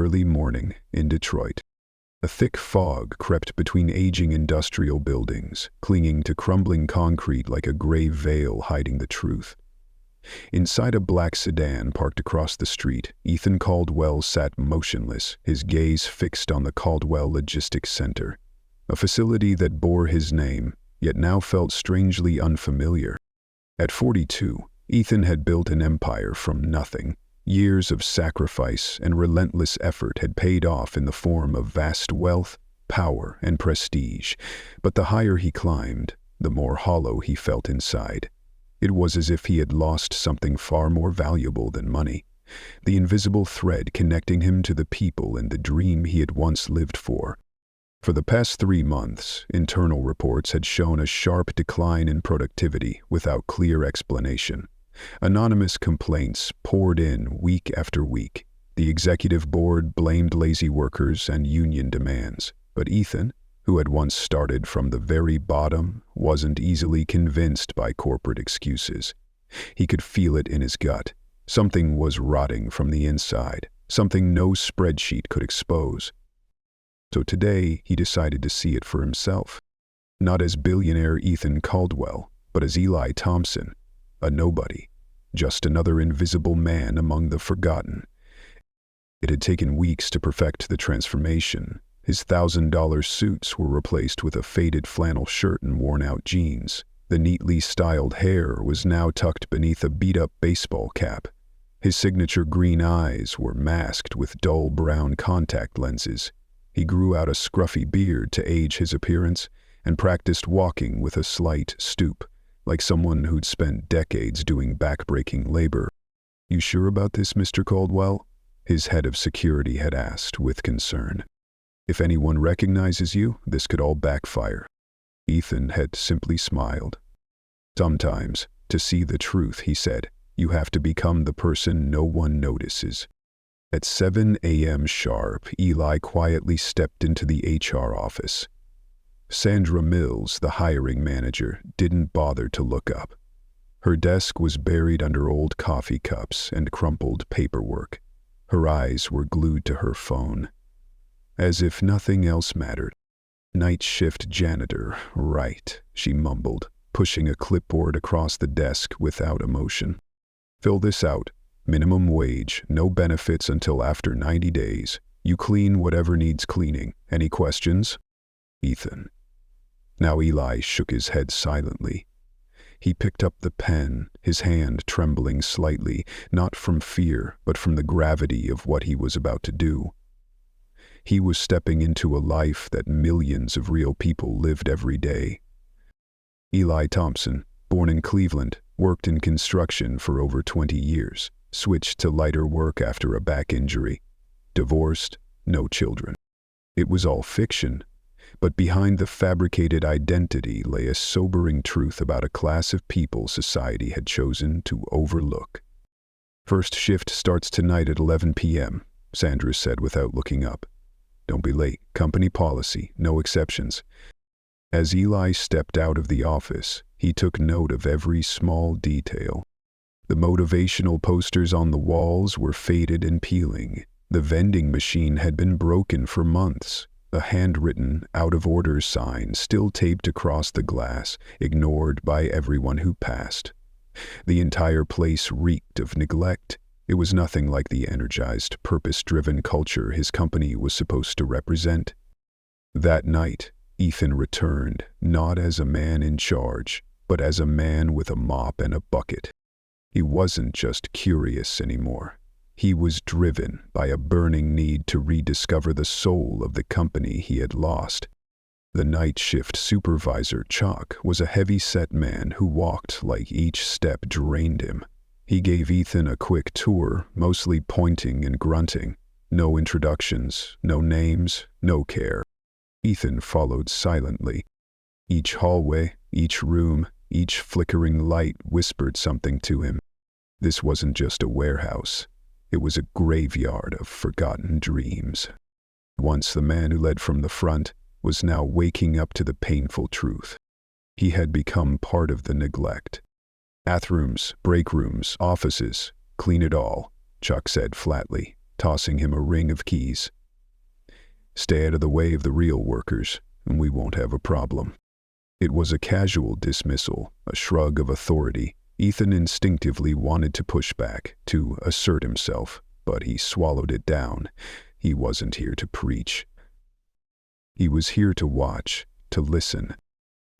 early morning in Detroit. A thick fog crept between aging industrial buildings, clinging to crumbling concrete like a gray veil hiding the truth. Inside a black sedan parked across the street, Ethan Caldwell sat motionless, his gaze fixed on the Caldwell Logistics Center, a facility that bore his name, yet now felt strangely unfamiliar. At 42, Ethan had built an empire from nothing. Years of sacrifice and relentless effort had paid off in the form of vast wealth, power, and prestige, but the higher he climbed, the more hollow he felt inside. It was as if he had lost something far more valuable than money, the invisible thread connecting him to the people and the dream he had once lived for. For the past 3 months, internal reports had shown a sharp decline in productivity without clear explanation. Anonymous complaints poured in week after week. The executive board blamed lazy workers and union demands, but Ethan, who had once started from the very bottom, wasn't easily convinced by corporate excuses. He could feel it in his gut. Something was rotting from the inside, something no spreadsheet could expose. So today, he decided to see it for himself. Not as billionaire Ethan Caldwell, but as Eli Thompson, a nobody, just another invisible man among the forgotten. It had taken weeks to perfect the transformation. His $1,000 suits were replaced with a faded flannel shirt and worn-out jeans. The neatly styled hair was now tucked beneath a beat-up baseball cap. His signature green eyes were masked with dull brown contact lenses. He grew out a scruffy beard to age his appearance and practiced walking with a slight stoop, like someone who'd spent decades doing back-breaking labor. "You sure about this, Mr. Caldwell?" his head of security had asked with concern. "If anyone recognizes you, this could all backfire." Ethan had simply smiled. "Sometimes, to see the truth," he said, "you have to become the person no one notices." At 7 a.m. sharp, Eli quietly stepped into the HR office. Sandra Mills, the hiring manager, didn't bother to look up. Her desk was buried under old coffee cups and crumpled paperwork. Her eyes were glued to her phone, as if nothing else mattered. "Night shift janitor, right," she mumbled, pushing a clipboard across the desk without emotion. "Fill this out. Minimum wage, no benefits until after 90 days. You clean whatever needs cleaning. Any questions?" Ethan. Now Eli shook his head silently. He picked up the pen, his hand trembling slightly, not from fear, but from the gravity of what he was about to do. He was stepping into a life that millions of real people lived every day. Eli Thompson, born in Cleveland, worked in construction for over 20 years, switched to lighter work after a back injury. Divorced, no children. It was all fiction, but behind the fabricated identity lay a sobering truth about a class of people society had chosen to overlook. "First shift starts tonight at 11 p.m., Sandra said without looking up. "Don't be late. Company policy, no exceptions." As Eli stepped out of the office, he took note of every small detail. The motivational posters on the walls were faded and peeling. The vending machine had been broken for months. A handwritten, out-of-order sign still taped across the glass, ignored by everyone who passed. The entire place reeked of neglect. It was nothing like the energized, purpose-driven culture his company was supposed to represent. That night, Ethan returned, not as a man in charge, but as a man with a mop and a bucket. He wasn't just curious anymore. He was driven by a burning need to rediscover the soul of the company he had lost. The night shift supervisor, Chuck, was a heavy-set man who walked like each step drained him. He gave Ethan a quick tour, mostly pointing and grunting. No introductions, no names, no care. Ethan followed silently. Each hallway, each room, each flickering light whispered something to him. This wasn't just a warehouse. It was a graveyard of forgotten dreams. Once the man who led from the front was now waking up to the painful truth. He had become part of the neglect. "Bathrooms, break rooms, offices, clean it all," Chuck said flatly. tossing him a ring of keys. "Stay out of the way of the real workers, and we won't have a problem." It was a casual dismissal, a shrug of authority. Ethan instinctively wanted to push back, to assert himself, but he swallowed it down. He wasn't here to preach. He was here to watch, to listen.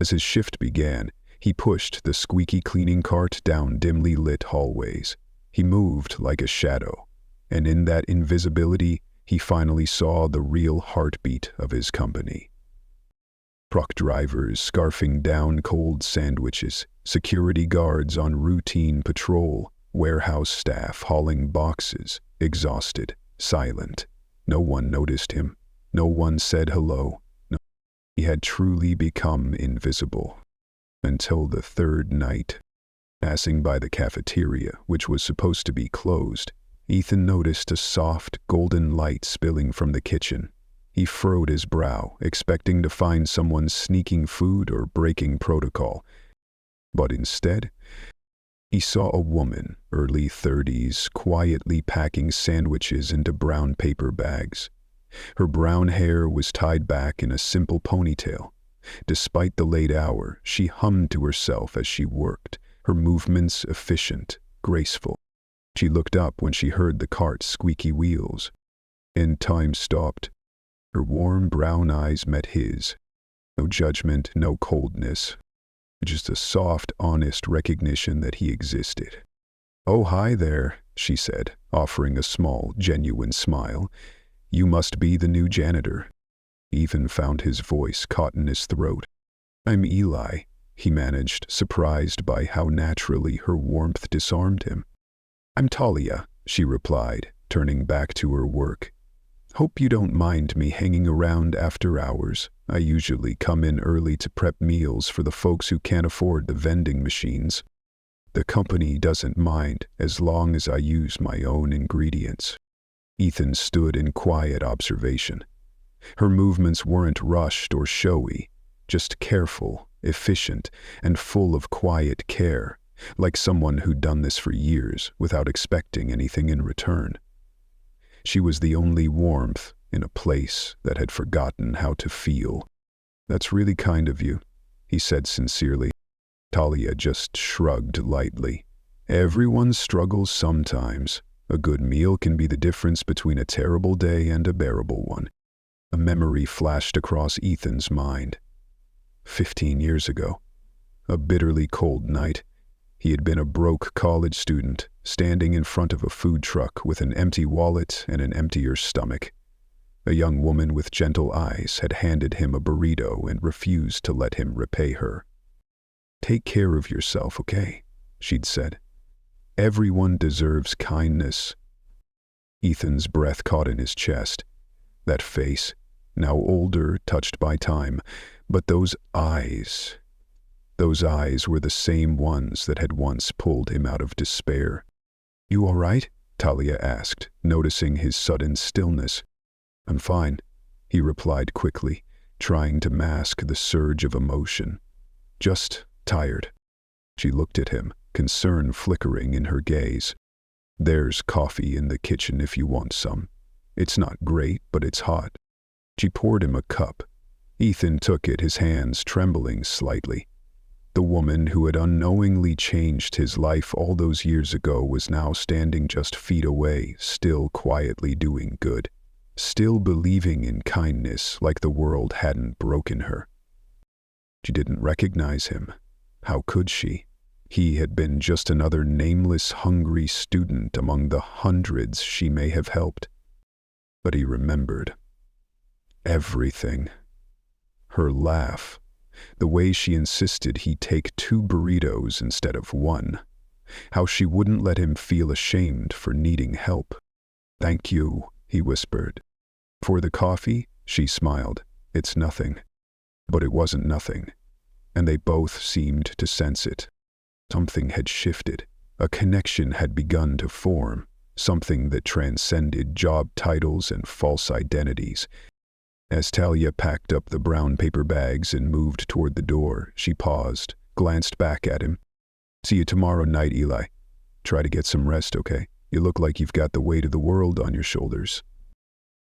As his shift began, he pushed the squeaky cleaning cart down dimly lit hallways. He moved like a shadow, and in that invisibility, he finally saw the real heartbeat of his company. Truck drivers scarfing down cold sandwiches, security guards on routine patrol, warehouse staff hauling boxes, exhausted, silent. No one noticed him. No one said hello. No. He had truly become invisible. Until the third night. Passing by the cafeteria, which was supposed to be closed, Ethan noticed a soft, golden light spilling from the kitchen. He furrowed his brow, expecting to find someone sneaking food or breaking protocol. But instead, he saw a woman, early 30s, quietly packing sandwiches into brown paper bags. Her brown hair was tied back in a simple ponytail. Despite the late hour, she hummed to herself as she worked, her movements efficient, graceful. She looked up when she heard the cart's squeaky wheels. And time stopped. Her warm brown eyes met his. No judgment, no coldness. Just a soft, honest recognition that he existed. "Oh, hi there," she said, offering a small, genuine smile. "You must be the new janitor." Ethan found his voice caught in his throat. "I'm Eli," he managed, surprised by how naturally her warmth disarmed him. "I'm Talia," she replied, turning back to her work. "Hope you don't mind me hanging around after hours. I usually come in early to prep meals for the folks who can't afford the vending machines. The company doesn't mind as long as I use my own ingredients." Ethan stood in quiet observation. Her movements weren't rushed or showy, just careful, efficient, and full of quiet care, like someone who'd done this for years without expecting anything in return. She was the only warmth in a place that had forgotten how to feel. "That's really kind of you," he said sincerely. Talia just shrugged lightly. "Everyone struggles sometimes. A good meal can be the difference between a terrible day and a bearable one." A memory flashed across Ethan's mind. 15 years ago. A bitterly cold night. He had been a broke college student, standing in front of a food truck with an empty wallet and an emptier stomach. A young woman with gentle eyes had handed him a burrito and refused to let him repay her. "Take care of yourself, okay?" she'd said. "Everyone deserves kindness." Ethan's breath caught in his chest. That face, now older, touched by time, but those eyes were the same ones that had once pulled him out of despair. "You all right?" Talia asked, noticing his sudden stillness. "I'm fine," he replied quickly, trying to mask the surge of emotion. "Just tired." She looked at him, concern flickering in her gaze. "There's coffee in the kitchen if you want some. It's not great, but it's hot." She poured him a cup. Ethan took it, his hands trembling slightly. The woman who had unknowingly changed his life all those years ago was now standing just feet away, still quietly doing good, still believing in kindness like the world hadn't broken her. She didn't recognize him. How could she? He had been just another nameless, hungry student among the hundreds she may have helped. But he remembered. Everything. Her laugh. The way she insisted he take 2 burritos instead of 1. How she wouldn't let him feel ashamed for needing help. "Thank you," he whispered. "For the coffee?" she smiled. "It's nothing." But it wasn't nothing, and they both seemed to sense it. Something had shifted. A connection had begun to form, something that transcended job titles and false identities. As Talia packed up the brown paper bags and moved toward the door, she paused, glanced back at him. "See you tomorrow night, Eli. Try to get some rest, okay? You look like you've got the weight of the world on your shoulders."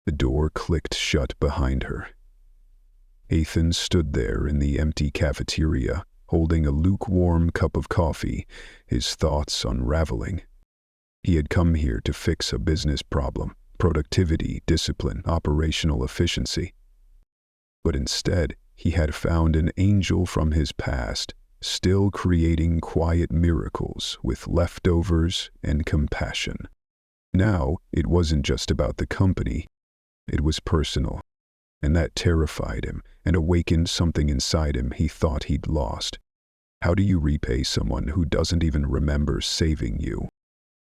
The door clicked shut behind her. Ethan stood there in the empty cafeteria, holding a lukewarm cup of coffee, his thoughts unraveling. He had come here to fix a business problem, productivity, discipline, operational efficiency. But instead, he had found an angel from his past, still creating quiet miracles with leftovers and compassion. Now, it wasn't just about the company. It was personal, and that terrified him and awakened something inside him he thought he'd lost. How do you repay someone who doesn't even remember saving you?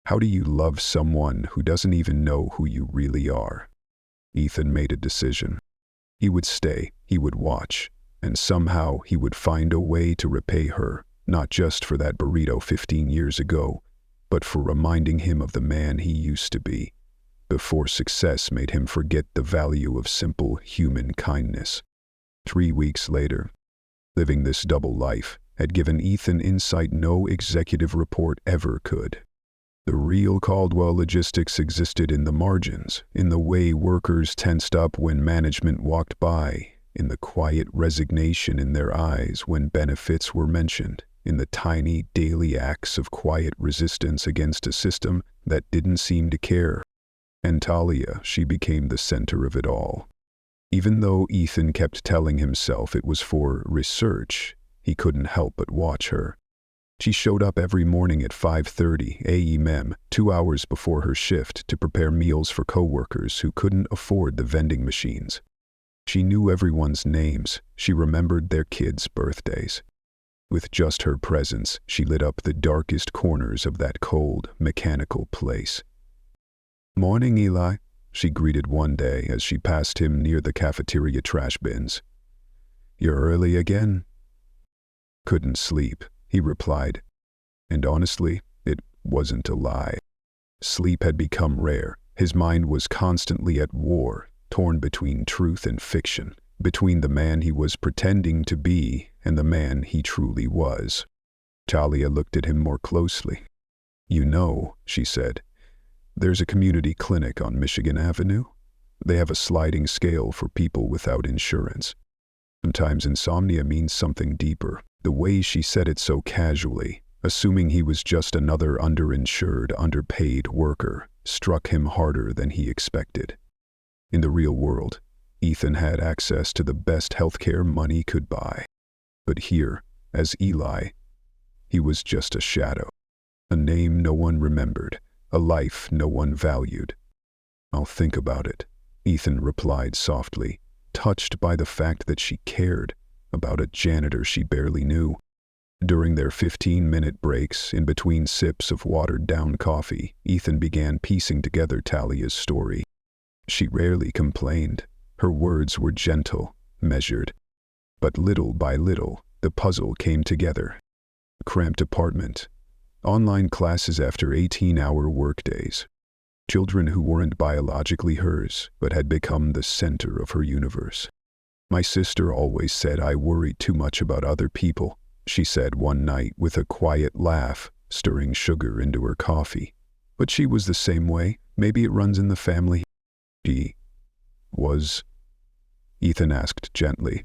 How do you love someone who doesn't even know who you really are? Ethan made a decision. He would stay, he would watch, and somehow he would find a way to repay her, not just for that burrito 15 years ago, but for reminding him of the man he used to be, before success made him forget the value of simple human kindness. 3 weeks later, living this double life had given Ethan insight no executive report ever could. The real Caldwell logistics existed in the margins, in the way workers tensed up when management walked by, in the quiet resignation in their eyes when benefits were mentioned, in the tiny daily acts of quiet resistance against a system that didn't seem to care. And Talia, she became the center of it all. Even though Ethan kept telling himself it was for research, he couldn't help but watch her. She showed up every morning at 5:30 a.m., 2 hours before her shift, to prepare meals for coworkers who couldn't afford the vending machines. She knew everyone's names. She remembered their kids' birthdays. With just her presence, she lit up the darkest corners of that cold, mechanical place. "Morning, Eli," she greeted one day as she passed him near the cafeteria trash bins. "You're early again?" "Couldn't sleep," he replied. And honestly, it wasn't a lie. Sleep had become rare. His mind was constantly at war, torn between truth and fiction, between the man he was pretending to be and the man he truly was. Talia looked at him more closely. "You know," she said, "there's a community clinic on Michigan Avenue. They have a sliding scale for people without insurance. Sometimes insomnia means something deeper." The way she said it so casually, assuming he was just another underinsured, underpaid worker, struck him harder than he expected. In the real world, Ethan had access to the best healthcare money could buy. But here, as Eli, he was just a shadow. A name no one remembered, a life no one valued. "I'll think about it," Ethan replied softly, touched by the fact that she cared about a janitor she barely knew. During their 15-minute breaks, in between sips of watered-down coffee, Ethan began piecing together Talia's story. She rarely complained. Her words were gentle, measured. But little by little, the puzzle came together. Cramped apartment, online classes after 18-hour workdays, children who weren't biologically hers, but had become the center of her universe. "My sister always said I worried too much about other people," she said one night with a quiet laugh, stirring sugar into her coffee. "But she was the same way. Maybe it runs in the family." "She was?" Ethan asked gently.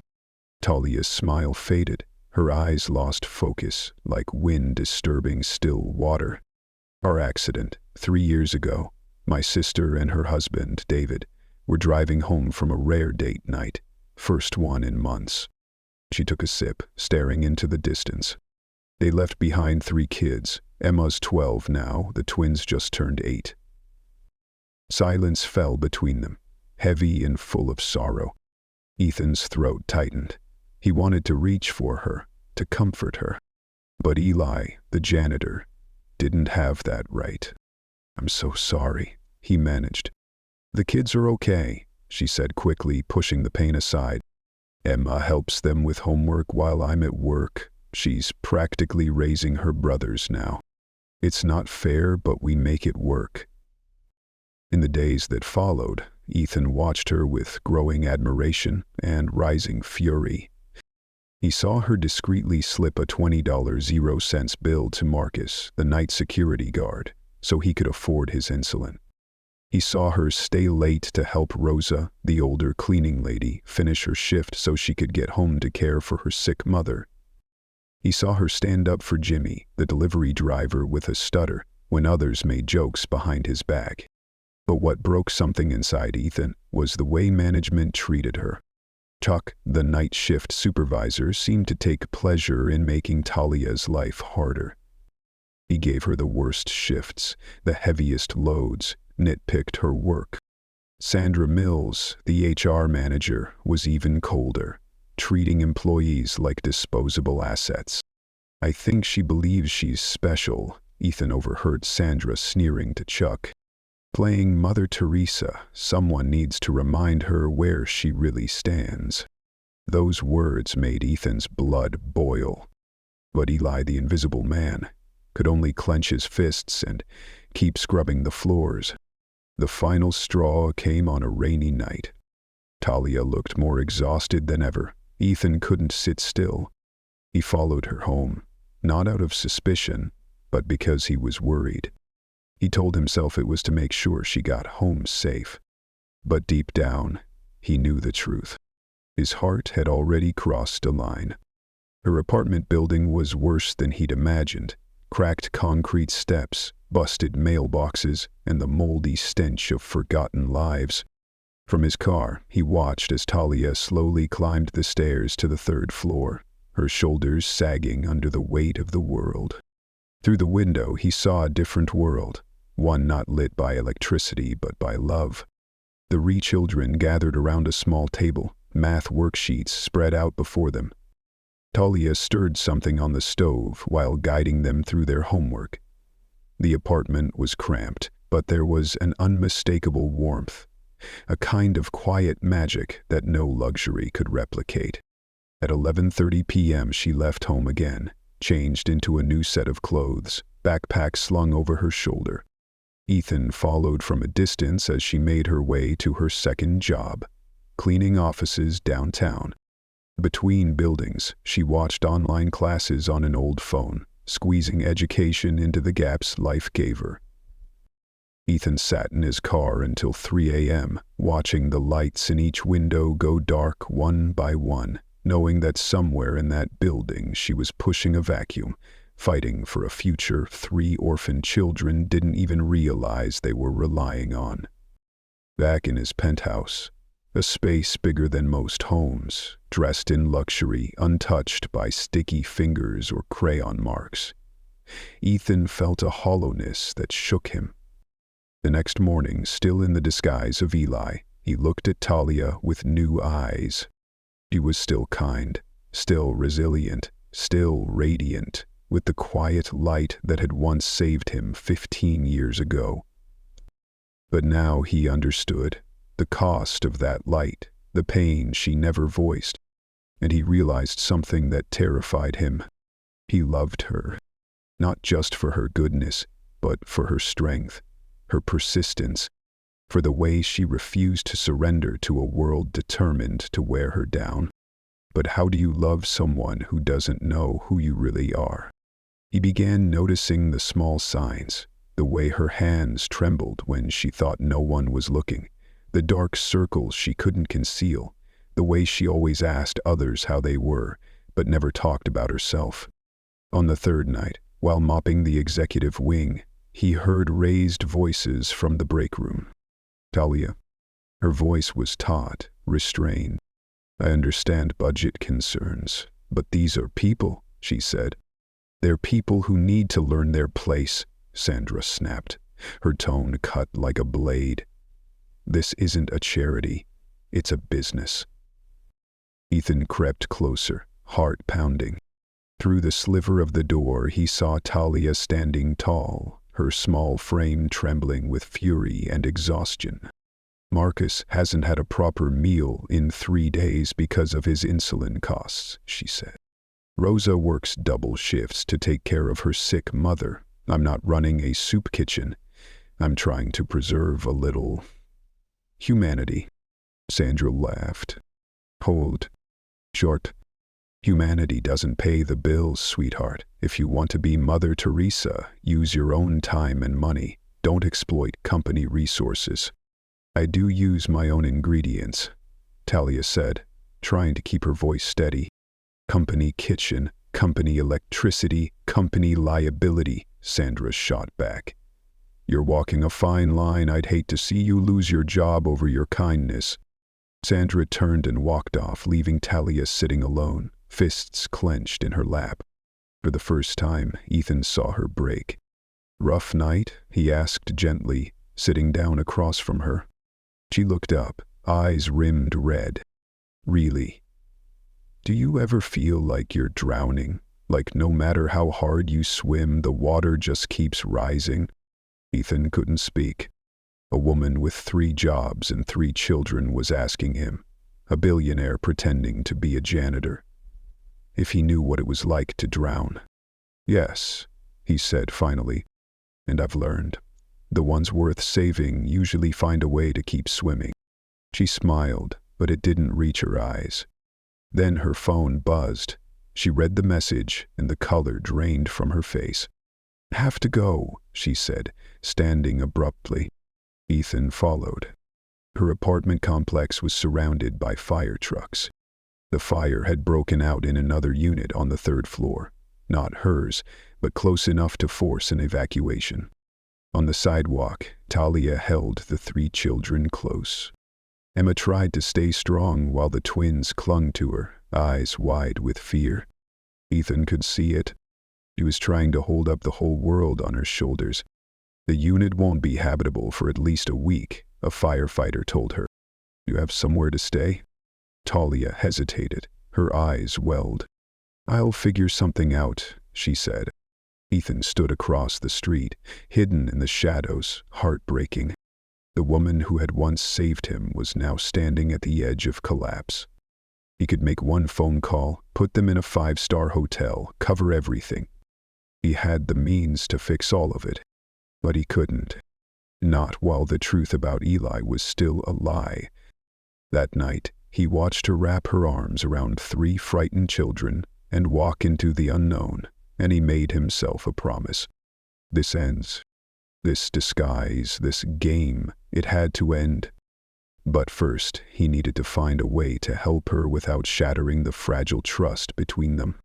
Talia's smile faded. Her eyes lost focus, like wind disturbing still water. "Our accident, 3 years ago. My sister and her husband, David, were driving home from a rare date night. First one in months." She took a sip, staring into the distance. "They left behind 3 kids. Emma's 12 now, the twins just turned 8. Silence fell between them, heavy and full of sorrow. Ethan's throat tightened. He wanted to reach for her, to comfort her. But Eli, the janitor, didn't have that right. "I'm so sorry," he managed. "The kids are okay," she said quickly, pushing the pain aside. "Emma helps them with homework while I'm at work. She's practically raising her brothers now. It's not fair, but we make it work." In the days that followed, Ethan watched her with growing admiration and rising fury. He saw her discreetly slip a $20.00 bill to Marcus, the night security guard, so he could afford his insulin. He saw her stay late to help Rosa, the older cleaning lady, finish her shift so she could get home to care for her sick mother. He saw her stand up for Jimmy, the delivery driver with a stutter, when others made jokes behind his back. But what broke something inside Ethan was the way management treated her. Chuck, the night shift supervisor, seemed to take pleasure in making Talia's life harder. He gave her the worst shifts, the heaviest loads, nitpicked her work. Sandra Mills, the HR manager, was even colder, treating employees like disposable assets. "I think she believes she's special," Ethan overheard Sandra sneering to Chuck. "Playing Mother Teresa, someone needs to remind her where she really stands." Those words made Ethan's blood boil. But Eli, the invisible man, could only clench his fists and keep scrubbing the floors. The final straw came on a rainy night. Talia looked more exhausted than ever. Ethan couldn't sit still. He followed her home, not out of suspicion, but because he was worried. He told himself it was to make sure she got home safe. But deep down, he knew the truth. His heart had already crossed a line. Her apartment building was worse than he'd imagined. Cracked concrete steps, busted mailboxes, and the moldy stench of forgotten lives. From his car, he watched as Talia slowly climbed the stairs to the third floor, her shoulders sagging under the weight of the world. Through the window, he saw a different world, one not lit by electricity but by love. The Ree children gathered around a small table, math worksheets spread out before them. Talia stirred something on the stove while guiding them through their homework. The apartment was cramped, but there was an unmistakable warmth, a kind of quiet magic that no luxury could replicate. At 11:30 p.m. she left home again, changed into a new set of clothes, backpack slung over her shoulder. Ethan followed from a distance as she made her way to her second job, cleaning offices downtown. Between buildings, she watched online classes on an old phone, squeezing education into the gaps life gave her. Ethan sat in his car until 3 a.m., watching the lights in each window go dark one by one, knowing that somewhere in that building she was pushing a vacuum, fighting for a future 3 orphan children didn't even realize they were relying on. Back in his penthouse, a space bigger than most homes, dressed in luxury, untouched by sticky fingers or crayon marks, Ethan felt a hollowness that shook him. The next morning, still in the disguise of Eli, he looked at Talia with new eyes. She was still kind, still resilient, still radiant, with the quiet light that had once saved him 15 years ago. But now he understood the cost of that light, the pain she never voiced, and he realized something that terrified him. He loved her, not just for her goodness, but for her strength, her persistence, for the way she refused to surrender to a world determined to wear her down. But how do you love someone who doesn't know who you really are? He began noticing the small signs, the way her hands trembled when she thought no one was looking, the dark circles she couldn't conceal, the way she always asked others how they were, but never talked about herself. On the third night, while mopping the executive wing, he heard raised voices from the break room. "Talia." Her voice was taut, restrained. "I understand budget concerns, but these are people," she said. "They're people who need to learn their place," Sandra snapped, her tone cut like a blade. "This isn't a charity, it's a business." Ethan crept closer, heart pounding. Through the sliver of the door, he saw Talia standing tall, her small frame trembling with fury and exhaustion. "Marcus hasn't had a proper meal in 3 days because of his insulin costs," she said. "Rosa works double shifts to take care of her sick mother. I'm not running a soup kitchen. I'm trying to preserve a little humanity." Sandra laughed. "Hold. Short. Humanity doesn't pay the bills, sweetheart. If you want to be Mother Teresa, use your own time and money. Don't exploit company resources. I do use my own ingredients, Talia said, trying to keep her voice steady. Company kitchen, company electricity, company liability, Sandra shot back. You're walking a fine line. I'd hate to see you lose your job over your kindness. Sandra turned and walked off, leaving Talia sitting alone, fists clenched in her lap. For the first time, Ethan saw her break. Rough night? He asked gently, sitting down across from her. She looked up, eyes rimmed red. Really? Do you ever feel like you're drowning? Like no matter how hard you swim, the water just keeps rising? Ethan couldn't speak. A woman with 3 jobs and 3 children was asking him, a billionaire pretending to be a janitor, if he knew what it was like to drown. Yes, he said finally, and I've learned. The ones worth saving usually find a way to keep swimming. She smiled, but it didn't reach her eyes. Then her phone buzzed. She read the message, and the color drained from her face. Have to go, she said, standing abruptly. Ethan followed. Her apartment complex was surrounded by fire trucks. The fire had broken out in another unit on the 3rd floor. Not hers, but close enough to force an evacuation. On the sidewalk, Talia held the 3 children close. Emma tried to stay strong while the twins clung to her, eyes wide with fear. Ethan could see it. She was trying to hold up the whole world on her shoulders. The unit won't be habitable for at least a week, a firefighter told her. You have somewhere to stay? Talia hesitated, her eyes welled. I'll figure something out, she said. Ethan stood across the street, hidden in the shadows, heartbreaking. The woman who had once saved him was now standing at the edge of collapse. He could make one phone call, put them in a 5-star hotel, cover everything. He had the means to fix all of it. But he couldn't. Not while the truth about Eli was still a lie. That night, he watched her wrap her arms around 3 frightened children and walk into the unknown, and he made himself a promise. This ends. This disguise, this game, it had to end. But first, he needed to find a way to help her without shattering the fragile trust between them.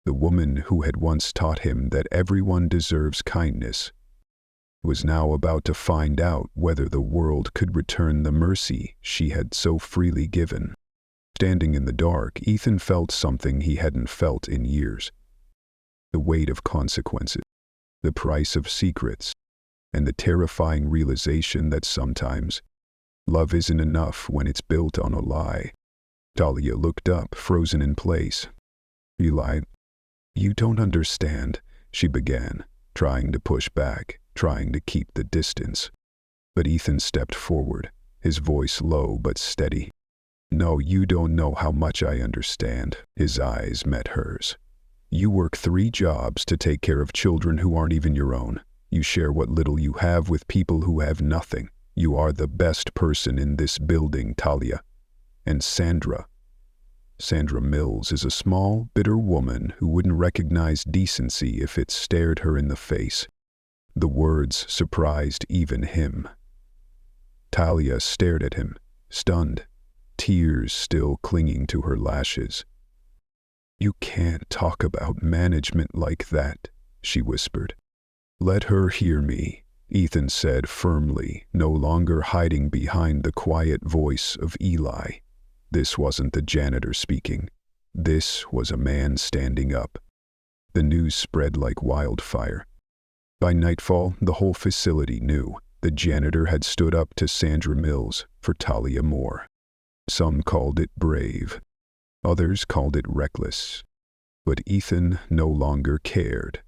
The woman who had once taught him that everyone deserves kindness was now about to find out whether the world could return the mercy she had so freely given. Standing in the dark, Ethan felt something he hadn't felt in years. The weight of consequences, the price of secrets, and the terrifying realization that sometimes love isn't enough when it's built on a lie. Talia looked up, frozen in place. Eli, you don't understand, she began, trying to push back, trying to keep the distance. But Ethan stepped forward, his voice low but steady. No, you don't know how much I understand. His eyes met hers. You work 3 jobs to take care of children who aren't even your own. You share what little you have with people who have nothing. You are the best person in this building, Talia. And Sandra Mills is a small, bitter woman who wouldn't recognize decency if it stared her in the face. The words surprised even him. Talia stared at him, stunned, tears still clinging to her lashes. You can't talk about management like that, she whispered. Let her hear me, Ethan said firmly, no longer hiding behind the quiet voice of Eli. This wasn't the janitor speaking. This was a man standing up. The news spread like wildfire. By nightfall, the whole facility knew the janitor had stood up to Sandra Mills for Talia Moore. Some called it brave. Others called it reckless. But Ethan no longer cared.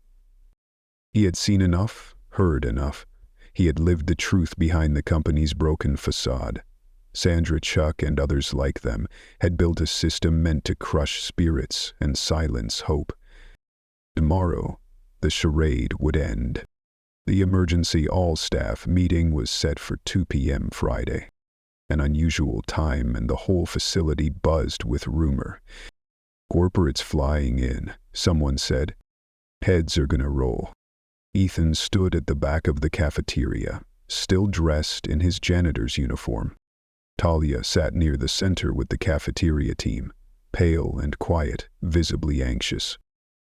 He had seen enough, heard enough. He had lived the truth behind the company's broken facade. Sandra, Chuck, and others like them had built a system meant to crush spirits and silence hope. Tomorrow, the charade would end. The emergency all-staff meeting was set for 2 p.m. Friday. An unusual time, and the whole facility buzzed with rumor. Corporates flying in, someone said. Heads are gonna roll. Ethan stood at the back of the cafeteria, still dressed in his janitor's uniform. Talia sat near the center with the cafeteria team, pale and quiet, visibly anxious.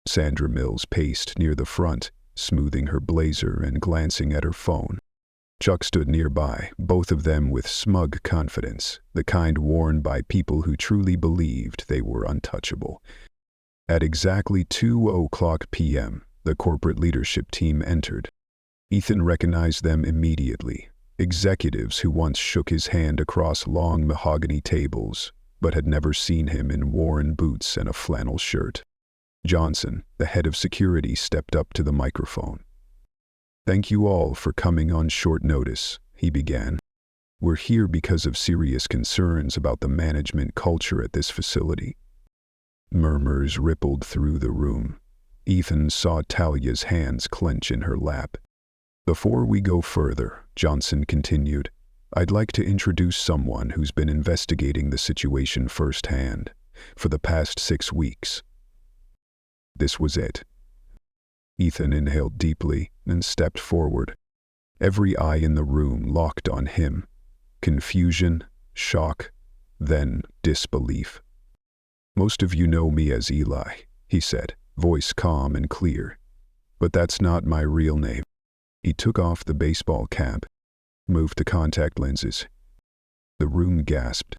Sandra Mills paced near the front, smoothing her blazer and glancing at her phone. Chuck stood nearby, both of them with smug confidence, the kind worn by people who truly believed they were untouchable. At exactly 2:00 p.m., the corporate leadership team entered. Ethan recognized them immediately, executives who once shook his hand across long mahogany tables, but had never seen him in worn boots and a flannel shirt. Johnson, the head of security, stepped up to the microphone. "Thank you all for coming on short notice," he began. "We're here because of serious concerns about the management culture at this facility." Murmurs rippled through the room. Ethan saw Talia's hands clench in her lap. "Before we go further," Johnson continued, "I'd like to introduce someone who's been investigating the situation firsthand for the past 6 weeks. This was it." Ethan inhaled deeply and stepped forward. Every eye in the room locked on him. Confusion, shock, then disbelief. "Most of you know me as Eli," he said, voice calm and clear. "But that's not my real name." He took off the baseball cap, moved to contact lenses. The room gasped.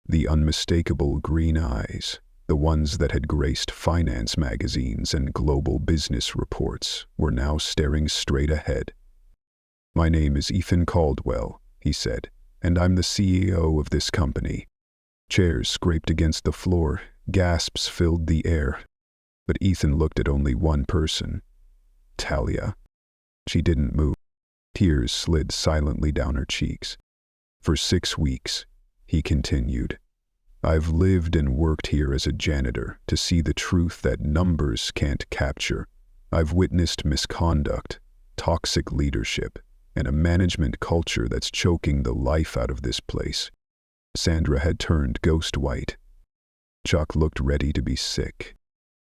The unmistakable green eyes, the ones that had graced finance magazines and global business reports, were now staring straight ahead. "My name is Ethan Caldwell," he said, "and I'm the CEO of this company." Chairs scraped against the floor, gasps filled the air. But Ethan looked at only one person. Talia. She didn't move. Tears slid silently down her cheeks. "For 6 weeks," he continued, "I've lived and worked here as a janitor to see the truth that numbers can't capture. I've witnessed misconduct, toxic leadership, and a management culture that's choking the life out of this place." Sandra had turned ghost white. Chuck looked ready to be sick.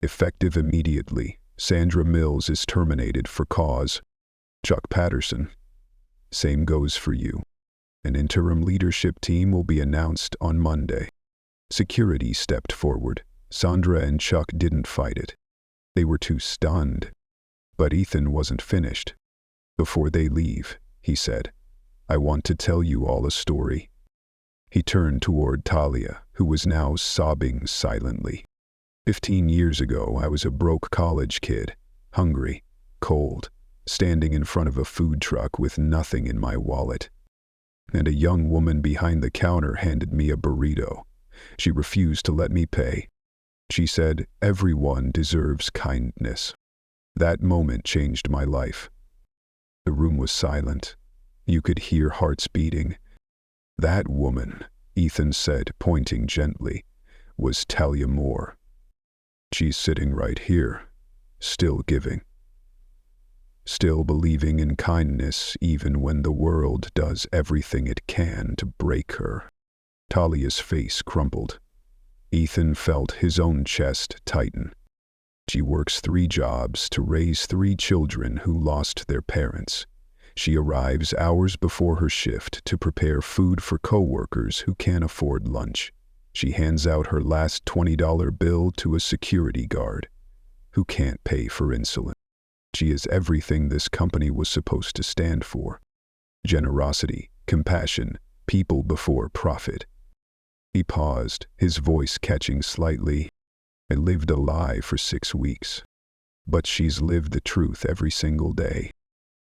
"Effective immediately, Sandra Mills is terminated for cause." Chuck Patterson. "Same goes for you. An interim leadership team will be announced on Monday." Security stepped forward. Sandra and Chuck didn't fight it. They were too stunned. But Ethan wasn't finished. "Before they leave," he said, "I want to tell you all a story." He turned toward Talia, who was now sobbing silently. 15 years ago, I was a broke college kid, hungry, cold, standing in front of a food truck with nothing in my wallet. And a young woman behind the counter handed me a burrito. She refused to let me pay. She said, "Everyone deserves kindness." That moment changed my life. The room was silent. You could hear hearts beating. "That woman," Ethan said, pointing gently, "was Talia Moore. She's sitting right here, still giving. Still believing in kindness even when the world does everything it can to break her." Talia's face crumpled. Ethan felt his own chest tighten. "She works 3 jobs to raise 3 children who lost their parents. She arrives hours before her shift to prepare food for coworkers who can't afford lunch. She hands out her last $20 bill to a security guard who can't pay for insulin. She is everything this company was supposed to stand for. Generosity, compassion, people before profit." He paused, his voice catching slightly. "I lived a lie for 6 weeks. But she's lived the truth every single day.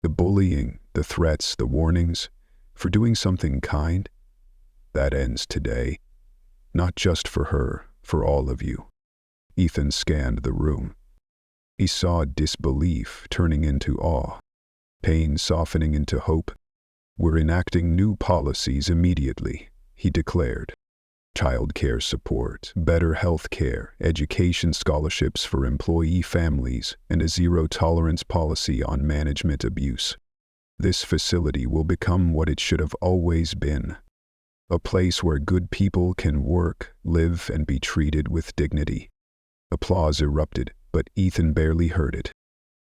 The bullying, the threats, the warnings, for doing something kind, that ends today. Not just for her, for all of you." Ethan scanned the room. He saw disbelief turning into awe, pain softening into hope. "We're enacting new policies immediately," he declared. Child care support, better health care, education scholarships for employee families, and a zero-tolerance policy on management abuse. This facility will become what it should have always been. A place where good people can work, live, and be treated with dignity. Applause erupted, but Ethan barely heard it.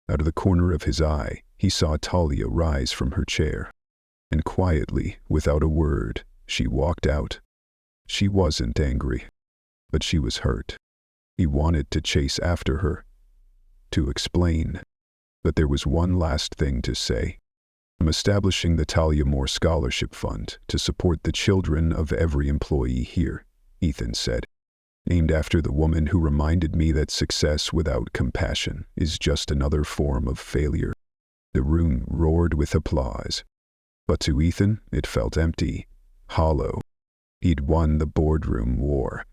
Out of the corner of his eye, he saw Talia rise from her chair. And quietly, without a word, she walked out. She wasn't angry, but she was hurt. He wanted to chase after her, to explain. But there was one last thing to say. I'm establishing the Talia Moore Scholarship Fund to support the children of every employee here, Ethan said, named after the woman who reminded me that success without compassion is just another form of failure. The room roared with applause. But to Ethan, it felt empty, hollow. He'd won the boardroom war.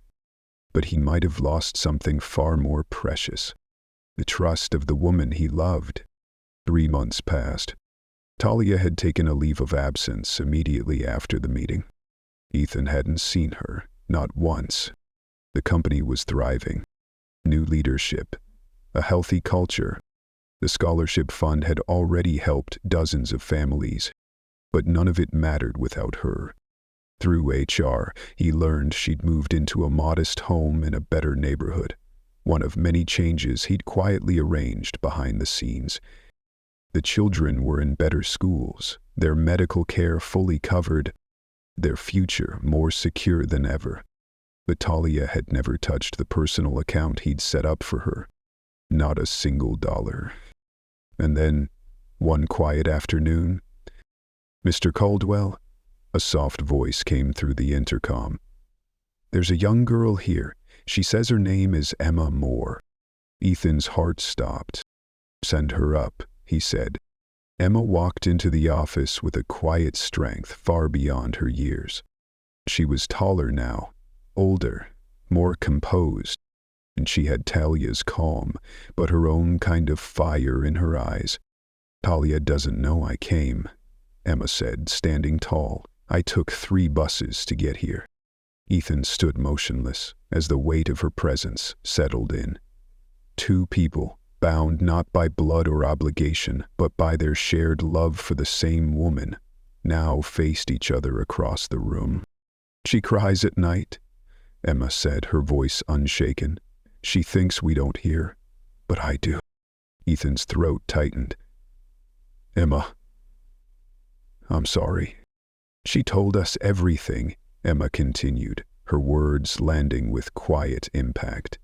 But he might have lost something far more precious. The trust of the woman he loved. 3 months passed. Talia had taken a leave of absence immediately after the meeting. Ethan hadn't seen her, not once. The company was thriving. New leadership. A healthy culture. The scholarship fund had already helped dozens of families. But none of it mattered without her. Through HR, he learned she'd moved into a modest home in a better neighborhood. One of many changes he'd quietly arranged behind the scenes. The children were in better schools, their medical care fully covered, their future more secure than ever. But Talia had never touched the personal account he'd set up for her. Not a single dollar. And then, one quiet afternoon, "Mr. Caldwell," a soft voice came through the intercom. "There's a young girl here. She says her name is Emma Moore." Ethan's heart stopped. "Send her up," he said. Emma walked into the office with a quiet strength far beyond her years. She was taller now, older, more composed, and she had Talia's calm, but her own kind of fire in her eyes. "Talia doesn't know I came," Emma said, standing tall. "I took 3 buses to get here." Ethan stood motionless as the weight of her presence settled in. 2 people, bound not by blood or obligation, but by their shared love for the same woman, now faced each other across the room. "She cries at night," Emma said, her voice unshaken. "She thinks we don't hear, but I do." Ethan's throat tightened. "Emma, I'm sorry." "She told us everything," Emma continued, her words landing with quiet impact.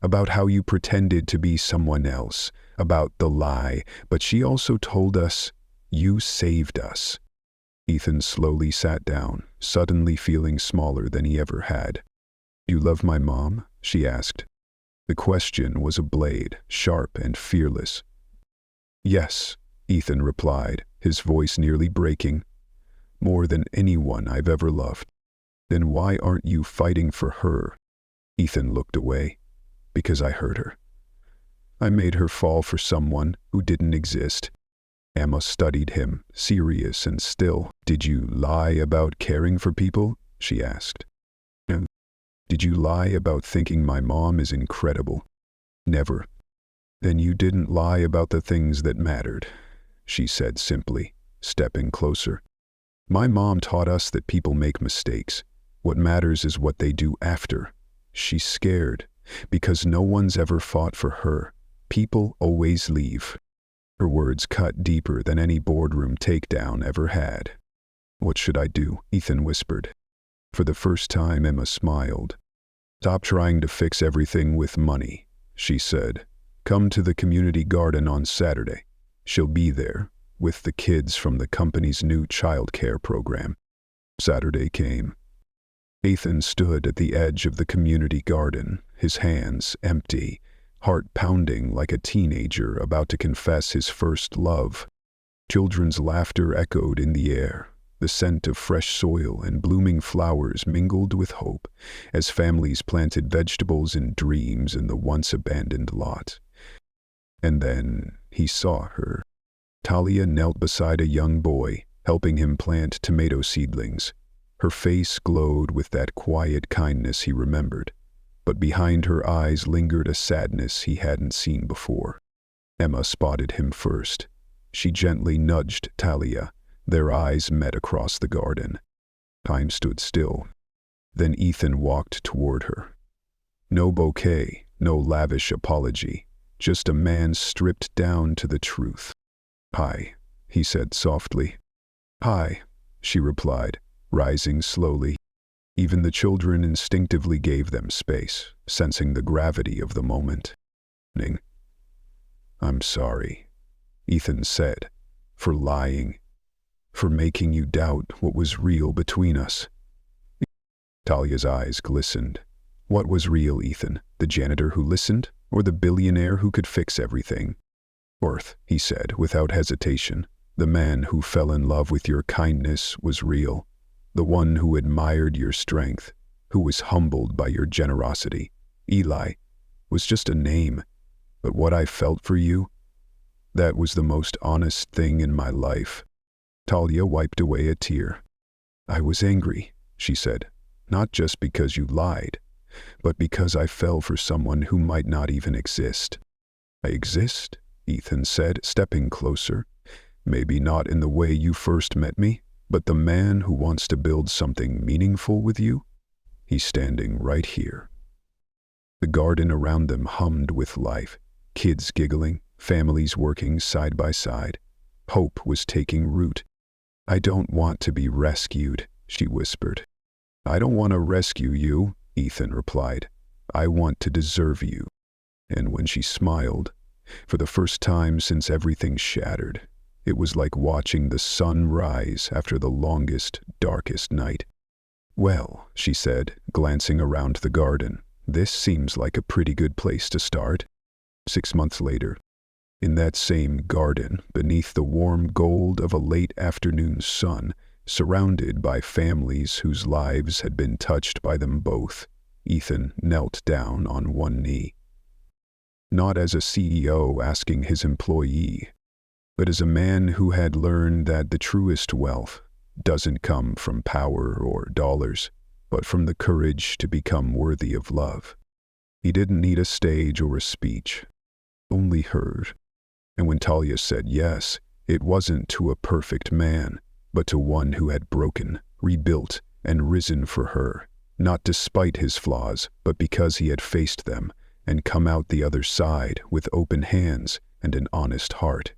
"About how you pretended to be someone else, about the lie, but she also told us you saved us." Ethan slowly sat down, suddenly feeling smaller than he ever had. "You love my mom?" she asked. The question was a blade, sharp and fearless. "Yes," Ethan replied, his voice nearly breaking. "More than anyone I've ever loved." "Then why aren't you fighting for her?" Ethan looked away. "Because I hurt her. I made her fall for someone who didn't exist." Emma studied him, serious and still. "Did you lie about caring for people?" she asked. "No. Did you lie about thinking my mom is incredible?" "Never." "Then you didn't lie about the things that mattered," she said simply, stepping closer. "My mom taught us that people make mistakes. What matters is what they do after. She's scared, because no one's ever fought for her. People always leave." Her words cut deeper than any boardroom takedown ever had. "What should I do?" Ethan whispered. For the first time, Emma smiled. "Stop trying to fix everything with money," she said. "Come to the community garden on Saturday. She'll be there, with the kids from the company's new child care program." Saturday came. Ethan stood at the edge of the community garden, his hands empty, heart pounding like a teenager about to confess his first love. Children's laughter echoed in the air. The scent of fresh soil and blooming flowers mingled with hope as families planted vegetables and dreams in the once abandoned lot. And then he saw her. Talia knelt beside a young boy, helping him plant tomato seedlings. Her face glowed with that quiet kindness he remembered, but behind her eyes lingered a sadness he hadn't seen before. Emma spotted him first. She gently nudged Talia. Their eyes met across the garden. Time stood still. Then Ethan walked toward her. No bouquet, no lavish apology, just a man stripped down to the truth. "Hi," he said softly. "Hi," she replied, rising slowly. Even the children instinctively gave them space, sensing the gravity of the moment. "I'm sorry," Ethan said, "for lying, for making you doubt what was real between us." Talia's eyes glistened. What was real, Ethan? The janitor who listened, or the billionaire who could fix everything? "Worth," he said without hesitation, "the man who fell in love with your kindness was real. The one who admired your strength, who was humbled by your generosity. Eli was just a name, but what I felt for you, that was the most honest thing in my life." Talia wiped away a tear. "I was angry," she said, "not just because you lied, but because I fell for someone who might not even exist." "I exist?" Ethan said, stepping closer. "Maybe not in the way you first met me, but the man who wants to build something meaningful with you? He's standing right here." The garden around them hummed with life, kids giggling, families working side by side. Hope was taking root. "I don't want to be rescued," she whispered. "I don't want to rescue you," Ethan replied. "I want to deserve you." And when she smiled, for the first time since everything shattered, it was like watching the sun rise after the longest, darkest night. "Well," she said, glancing around the garden, "this seems like a pretty good place to start." 6 months later, in that same garden, beneath the warm gold of a late afternoon sun, surrounded by families whose lives had been touched by them both, Ethan knelt down on one knee. Not as a CEO asking his employee, but as a man who had learned that the truest wealth doesn't come from power or dollars, but from the courage to become worthy of love. He didn't need a stage or a speech, only heard. And when Talia said yes, it wasn't to a perfect man, but to one who had broken, rebuilt, and risen for her, not despite his flaws, but because he had faced them and come out the other side with open hands and an honest heart.